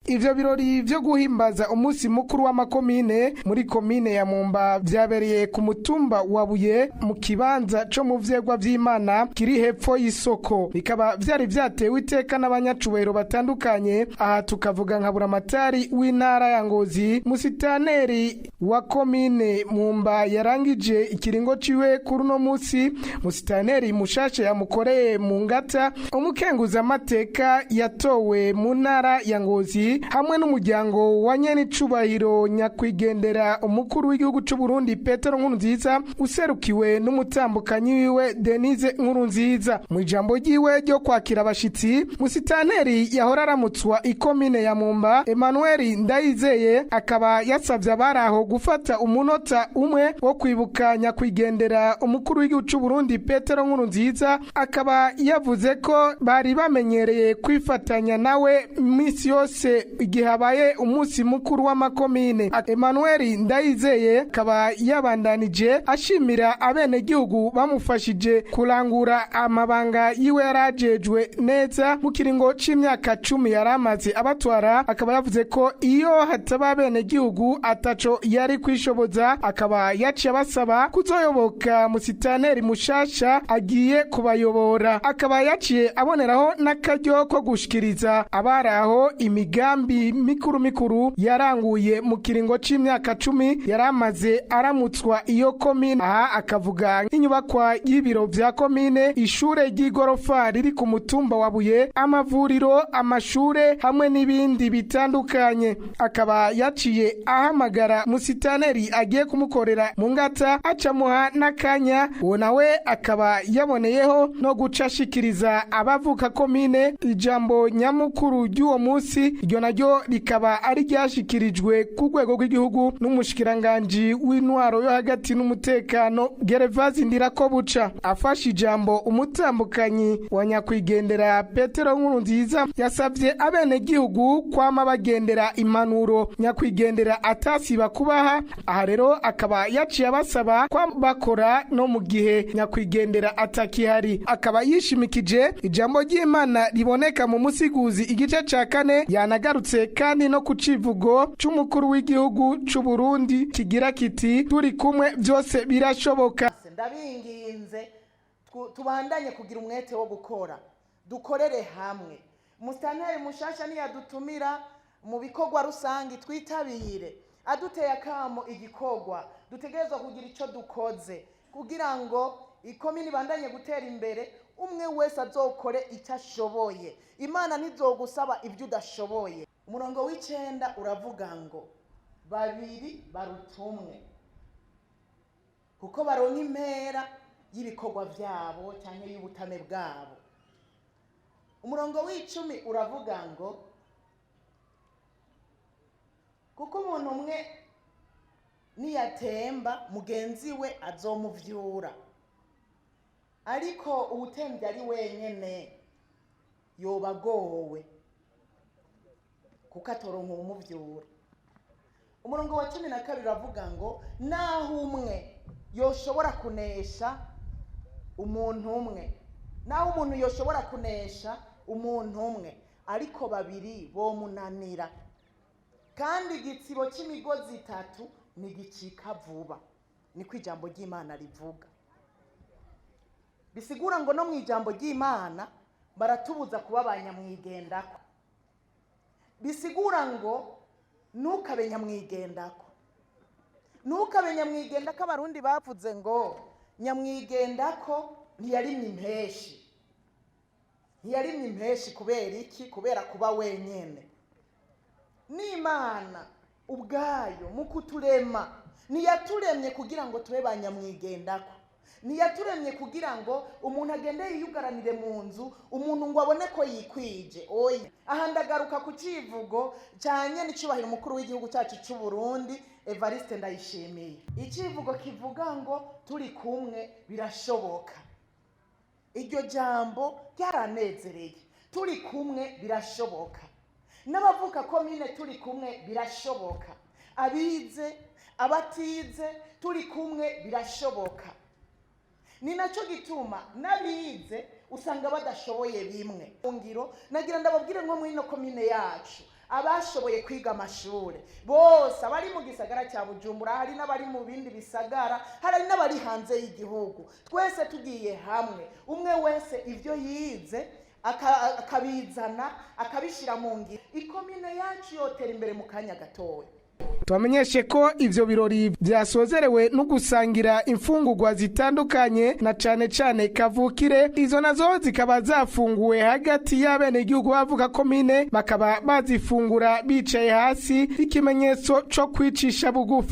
Ivyo birori vyo guhimbaza umunsi mukuru w'amakomine muri komine ya Mumba vyabereye ku mutumba wa Buye mu kibanza co mu vyegwa vy'Imana kiri hepfo y'isoko. Bikaba vyari vyatewe iteka n'abanyacubahiro batandukanye, aha tukavuga nka buramatari w'intara ya Ngozi, musitaneri wa komine Mumba yarangije ikiringo ciwe kuri uno munsi, musitaneri mushasha yamukoreye mu ngata, umukenguza amateka yatowe mu ntara ya Ngozi hamwe n'umuryango wa nyenicubahiro nyakwigendera umukuru w'igihugu c'u Burundi Petero Nkurunziza userukiwe n'umutambukanyi wiwe Denise Nkurunziza. Mu ijambo ryiwe ryo kwakira abashitsi, musitaneri yahora aramutswa ikomine ya Mumba Emmanuel Ndayizeye akaba yasavye abaraho gufata umunota umwe wo kwibuka nyakwigendera umukuru w'igihugu c'u Burundi Petero Nkurunziza, akaba yavuze ko bari bamenyereye kwifatanya nawe imisi yose igihe habaye umunsi mukuru w'amakomine. Emmanuel Ndayizeye akaba yabandanije ashimira abenegihugu bamufashije kurangura amabanga yiwe yarajejwe neza mu kiringo c'imyaka 10 yaramaze abatwara. Akaba yavuze ko iyo hataba abenegihugu ataco yari kwishoboza, akaba yaciye abasaba kuzoyoboka musitaneri mushasha agiye kubayobora. Akaba yaciye aboneraho n'akaryo ko gushikiriza abaraho imigambi mikuru yaranguye mu kiringo c'imyaka 10 yaramaze aramutswa iyo komine. Aha akavuga inyubakwa y'ibiro vya komine, ishure ry'igorofa riri ku mutumba wa Buye, amavuriro, amashure hamwe n'ibindi bitandukanye. Akaba yaciye ahamagara musitaneri agiye kumukorera mu ngata, acamuha n'akanya. Uwo nawe akaba yaboneyeho no gucashikiriza abavuka komine ijambo nyamukuru ry'uwo munsi. Iryo naryo rikaba ari ryashikirijwe ku rwego rw'igihugu n'umushikiranganji w'intwaro yo hagati n'umutekano Gervaise Ndirakobuca. Afashe ijambo, umutambukanyi wa nyakwigendera Petero Nkurunziza yasavye abenegihugu kwama bagendera impanuro nyakwigendera atasiba kubaha. Aha rero akaba yaciye abasaba kwa bakora no mu gihe nyakwigendera atakihari. Akaba yishimikije ijambo ry'Imana riboneka mu musiguzi igice ca 4, yanagarutse kandi no ku civugo c'umukuru w'igihugu c'u Burundi kigira kiti turi kumwe byose birashoboka. Ndabinginze tubandanye kugira umwete wo gukora, dukorere hamwe. Musitanteri mushasha niyadutumira mu bikorwa rusangi twitabire, aduteye akamo igikorwa dutegerezwa kugira ico dukoze kugira ngo ikomini bandanye gutera imbere. Umwe wese azokore icyo ashoboye, Imana ntizogusaba ibyo udashoboye. Umurongo w'9 uravuga ngo babiri barutumwe kuko baronka impera y'ibikorwa vyabo cyane y'ubutame bwabo. Umurongo w'10 uravuga ngo kuko umuntu umwe niyatemba mugenzi we azomuvyura, ariko uwutembye ari wenyene yobagowe kuko atoronka umuvyura. Umurongo wa 12 uravuga ngo naho umwe yoshobora kunesha umuntu umwe, naho umuntu yoshobora kunesha umuntu umwe, ariko babiri bomunanira, kandi igitsibo c'imigozi 3 nigicika vuba. Niko ijambo ry'Imana rivuga. Bisigura ngo no mu ijambo ry'Imana baratubuza kuba abanyamwigendako. Bisigura ngo nukabe nyamwigendako, nukabe nyamwigendako. Abarundi bavuze ngo nyamwigendako ntiyarimye impeshi. Ntiyarimye impeshi kubera iki? Kubera kuba wenyene. N'Imana ubwayo mu kuturema ntiyaturemye kugira ngo tube banyamwigendako, ntiyaturemye kugira ngo umuntu agende yiyugaranire mu nzu, umuntu ngo abone ko yikwije. Oya, aha ndagaruka ku civugo cyanye n'icubahiro umukuru w'igihugu cyacu c'u Burundi Evariste Ndayishimiye. Icivugo kivuga ngo turi kumwe birashoboka. Iryo jambo ryaranezereye. Turi kumwe birashoboka. N'abavuka komine turi kumwe birashoboka. Abize, abatize, turi kumwe birashoboka. Ni naco gituma nabize usanga badashoboye bimwe. Ngiro nagira ndababwire nko muri no komine yacu abashoboye kwiga amashuri bose, abari mu gisagara cya Bujumbura, hari n'abari mu bindi bisagara, hari n'abari hanze y'igihugu, twese tugiye hamwe, umwe wese ivyo yize akabizana akabishira mu ngiro, ikomine yacu yotera imbere mu kanya gatoya. Twamenyeshe ko ivyo birori vyasozerewe no gusangira imfungurwa zitandukanye na cane cane kavukire. Izo nazo zikaba zafunguwe hagati y'abene igihugu bavuga komine, bakaba bazifungura bicaye hasi, ikimenyetso co kwicisha bugufi.